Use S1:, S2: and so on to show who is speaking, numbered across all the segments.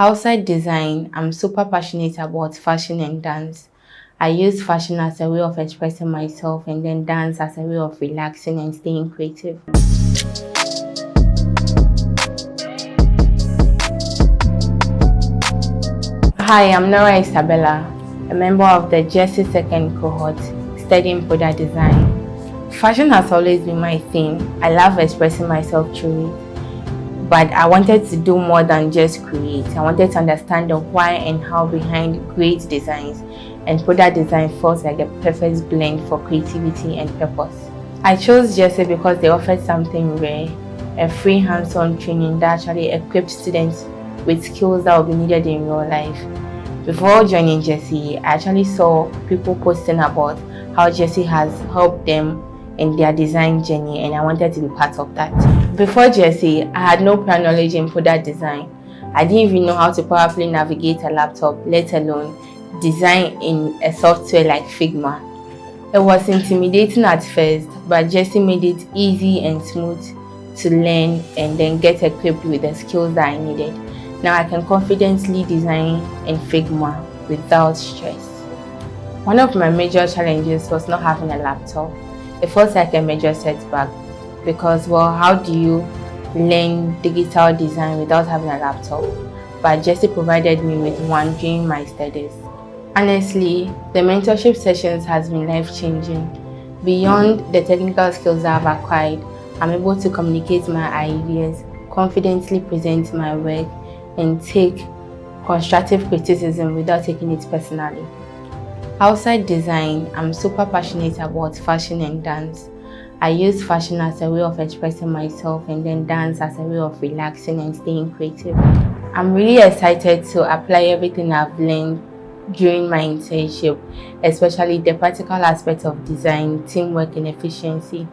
S1: Outside design, I'm super passionate about fashion and dance. I use fashion as a way of expressing myself and then dance as a way of relaxing and staying creative. Hi, I'm Nora Isabella, a member of the Jesi second cohort studying product design. Fashion has always been my thing. I love expressing myself through it. But I wanted to do more than just create. I wanted to understand the why and how behind great designs, and product design feels like a perfect blend for creativity and purpose. I chose Jesi because they offered something rare, a free hands-on training that actually equipped students with skills that will be needed in real life. Before joining Jesi, I actually saw people posting about how Jesi has helped them in their design journey, and I wanted to be part of that. Before Jesi, I had no prior knowledge in product design. I didn't even know how to properly navigate a laptop, let alone design in a software like Figma. It was intimidating at first, but Jesi made it easy and smooth to learn and then get equipped with the skills that I needed. Now I can confidently design in Figma without stress. One of my major challenges was not having a laptop. It felt like a major setback because, well, how do you learn digital design without having a laptop? But Jesi provided me with one during my studies. Honestly, the mentorship sessions has been life-changing. Beyond the technical skills I've acquired, I'm able to communicate my ideas, confidently present my work, and take constructive criticism without taking it personally. Outside design, I'm super passionate about fashion and dance. I use fashion as a way of expressing myself and then dance as a way of relaxing and staying creative. I'm really excited to apply everything I've learned during my internship, especially the practical aspects of design, teamwork, and efficiency.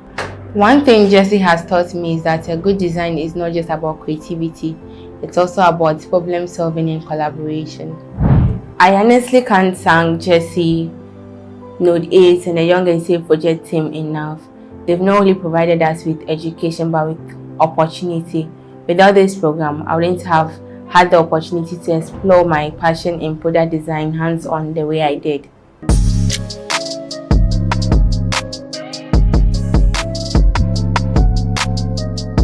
S1: One thing Jesi has taught me is that a good design is not just about creativity, it's also about problem solving and collaboration. I honestly can't thank Jesi, Node 8, and the Young and Safe project team enough. They've not only provided us with education but with opportunity. Without this program, I wouldn't have had the opportunity to explore my passion in product design hands-on the way I did.